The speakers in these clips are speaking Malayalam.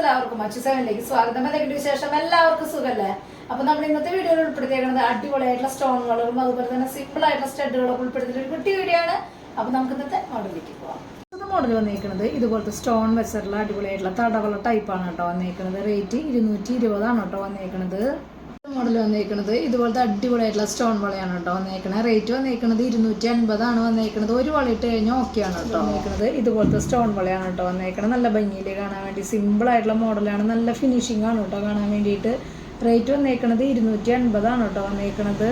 എല്ലാവർക്കും മച്ചു7ലേക്ക് സ്വാഗതം. എന്തെങ്കിലും വിശേഷം? എല്ലാവർക്കും സുഖല്ലേ? അപ്പൊ നമ്മൾ ഇന്നത്തെ വീഡിയോയിൽ ഉൾപ്പെടുത്തിയിരിക്കുന്നത് അടിപൊളിയായിട്ടുള്ള സ്റ്റോണുകളും അതുപോലെ തന്നെ സിമ്പിൾ ആയിട്ടുള്ള സ്റ്റഡുകളൊക്കെ ഉൾപ്പെടുത്തിയ ഒരു കുട്ടി വീഡിയോ ആണ്. അപ്പൊ നമുക്ക് ഇന്നത്തെ മോഡലിലേക്ക് പോവാം. മോഡൽ വന്നിരിക്കുന്നത് ഇതുപോലത്തെ സ്റ്റോൺ വെച്ചിട്ടുള്ള അടിപൊളിയായിട്ടുള്ള തടവള ടൈപ്പാണ് കേട്ടോ വന്നിരിക്കുന്നത്. റേറ്റ് 220 കേട്ടോ വന്നിരിക്കുന്നത്. മോഡൽ വന്നിരിക്കുന്നത് ഇതുപോലത്തെ അടിപൊളിയായിട്ടുള്ള സ്റ്റോൺ വളയാണ് കേട്ടോ വന്നിരിക്കുന്നത്. റേറ്റ് വന്നിരിക്കുന്നത് 250 വന്നിരിക്കുന്നത്. ഒരു വള ഇട്ട് കഴിഞ്ഞാൽ ഓക്കെയാണ് കേട്ടോ വന്നിരിക്കുന്നത്. ഇതുപോലത്തെ സ്റ്റോൺ വളയാണ് കേട്ടോ വന്നിരിക്കുന്നത്. നല്ല ഭംഗിയിൽ കാണാൻ വേണ്ടി സിമ്പിൾ ആയിട്ടുള്ള മോഡലാണ്. നല്ല ഫിനിഷിംഗ് ആണ് കേട്ടോ കാണാൻ വേണ്ടിയിട്ട്. റേറ്റ് വന്നിരിക്കുന്നത് 250 കേട്ടോ വന്നിരിക്കുന്നത്.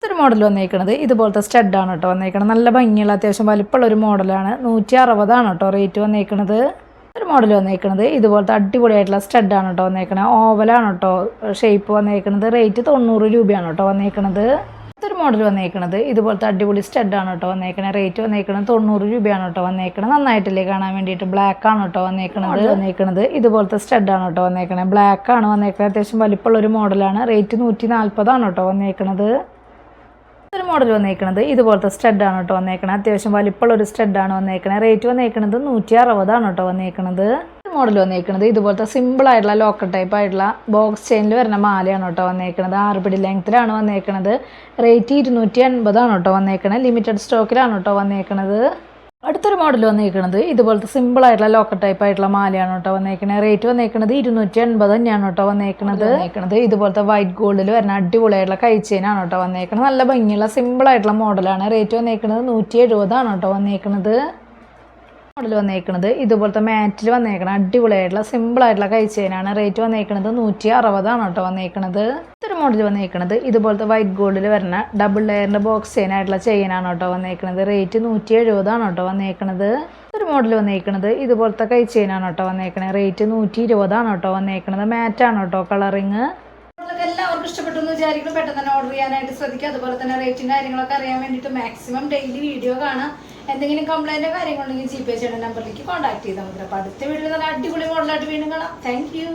ഒരു മോഡൽ വന്നേക്കുന്നത് ഇതുപോലത്തെ സ്റ്റഡാണ് കേട്ടോ വന്നേക്കുന്നത്. നല്ല ഭംഗിയുള്ള അത്യാവശ്യം വലിപ്പമുള്ള ഒരു മോഡലാണ്. 160 കേട്ടോ റേറ്റ് വന്നേക്കുന്നത്. ഒരു മോഡൽ വന്നേക്കുന്നത് ഇതുപോലത്തെ അടിപൊളിയായിട്ടുള്ള സ്റ്റഡാണ് കേട്ടോ വന്നേക്കുന്നത്. ഓവലാണ് കേട്ടോ ഷേപ്പ് വന്നേക്കുന്നത്. റേറ്റ് 90 രൂപയാണ് കേട്ടോ വന്നേക്കുന്നത്. ഒരു മോഡൽ വന്നേക്കുന്നത് ഇതുപോലത്തെ അടിപൊളി സ്റ്റഡാണ് കേട്ടോ വന്നേക്കുന്നത്. റേറ്റ് വന്നേക്കുന്നത് 90 രൂപയാണ് കേട്ടോ വന്നേക്കുന്നത്. നന്നായിട്ടില്ലേ കാണാൻ വേണ്ടിയിട്ട്. ബ്ലാക്ക് ആണ് കേട്ടോ വന്നേക്കുന്നത്. ഇതുപോലത്തെ സ്റ്റഡാണ് കേട്ടോ വന്നേക്കുന്നത്. ബ്ലാക്ക് ആണ് വന്നേക്കുന്നത്. അത്യാവശ്യം വലിപ്പമുള്ള ഒരു മോഡലാണ്. റേറ്റ് 140 കേട്ടോ വന്നേക്കുന്നത്. ഒരു മോഡൽ വന്നേക്കുന്നത് ഇതുപോലത്തെ സ്റ്റഡാണ് കേട്ടോ വന്നേക്കുന്നത്. അത്യാവശ്യം വലിപ്പമുള്ള ഒരു സ്റ്റഡാണ് വന്നേക്കുന്നത്. റേറ്റ് വന്നേക്കുന്നത് 160 കേട്ടോ വന്നേക്കുന്നത്. ഒരു മോഡൽ വന്നേക്കുന്നത് ഇതുപോലത്തെ സിമ്പിൾ ആയിട്ടുള്ള ലോക്കർ ടൈപ്പ് ആയിട്ടുള്ള ബോക്സ് ചെയിനിൽ വരുന്ന മാലയാണ് കേട്ടോ വന്നേക്കുന്നത്. 6 പിടി ലെങ്ത്തിലാണ് വന്നേക്കുന്നത്. റേറ്റ് 280 കേട്ടോ വന്നേക്കുന്നത്. ലിമിറ്റഡ് സ്റ്റോക്കിലാണ് കേട്ടോ വന്നേക്കുന്നത്. അടുത്തൊരു മോഡൽ വന്നേക്കുന്നത് ഇതുപോലത്തെ സിമ്പിൾ ആയിട്ടുള്ള ലോക്കർ ടൈപ്പ് ആയിട്ടുള്ള മാലയാണ് കേട്ടോ വന്നേക്കുന്നത്. റേറ്റ് വന്നേക്കുന്നത് 280 തന്നെയാണ് കേട്ടോ വന്നേക്കുന്നത്. ഇതുപോലത്തെ വൈറ്റ് ഗോൾഡിൽ വരുന്ന അടിപൊളിയായിട്ടുള്ള കൈ ചെയിനാണ് കേട്ടോ വന്നേക്കുന്നത്. നല്ല ഭംഗിയുള്ള സിമ്പിൾ ആയിട്ടുള്ള മോഡലാണ്. റേറ്റ് വന്നേക്കുന്നത് 170 കേട്ടോ വന്നേക്കുന്നത്. മോഡൽ വന്നേക്കുന്നത് ഇതുപോലത്തെ മാറ്റിൽ വന്നേക്കണം അടിപൊളിയായിട്ടുള്ള സിമ്പിൾ ആയിട്ടുള്ള കൈ ചെയിനാണ്. റേറ്റ് വന്നേക്കുന്നത് 160 കേട്ടോ വന്നേക്കുന്നത്. ഇതൊരു മോഡൽ വന്നേക്കുന്നത് ഇതുപോലത്തെ വൈറ്റ് ഗോൾഡിൽ വരുന്ന ഡബിൾ ലെയറിന്റെ ബോക്സ് ചെയിൻ ആയിട്ടുള്ള ചെയിനാണ് കേട്ടോ വന്നേക്കുന്നത്. റേറ്റ് 170 കേട്ടോ വന്നേക്കുന്നത്. ഒരു മോഡൽ വന്നേക്കുന്നത് ഇതുപോലത്തെ കൈ ചെയിനാണ് കേട്ടോ വന്നേക്കുന്നത്. റേറ്റ് 120 കേട്ടോ വന്നേക്കുന്നത്. മാറ്റാണ് കേട്ടോ കളറിങ്. എല്ലാവർക്കും ഇഷ്ടപ്പെട്ടു എന്ന് വിചാരിക്കുന്നു. പെട്ടെന്ന് തന്നെ ഓർഡർ ചെയ്യാനായിട്ട് ശ്രദ്ധിക്കുക. അതുപോലെ തന്നെ റേറ്റും കാര്യങ്ങളൊക്കെ അറിയാൻ വേണ്ടിയിട്ട് മാക്സിമം ഡെയിലി വീഡിയോ കാണാം. എന്തെങ്കിലും കംപ്ലൈൻറ്റോ കാര്യങ്ങളുണ്ടെങ്കിൽ GPay ചെയ്യുന്ന നമ്പറിലേക്ക് കോൺടാക്ട് ചെയ്താൽ മതി. അപ്പോൾ അടുത്ത വീഡിയോയിൽ നല്ല അടിപൊളി മോഡലായിട്ട് വീണ്ടും കാണാം. Thank you.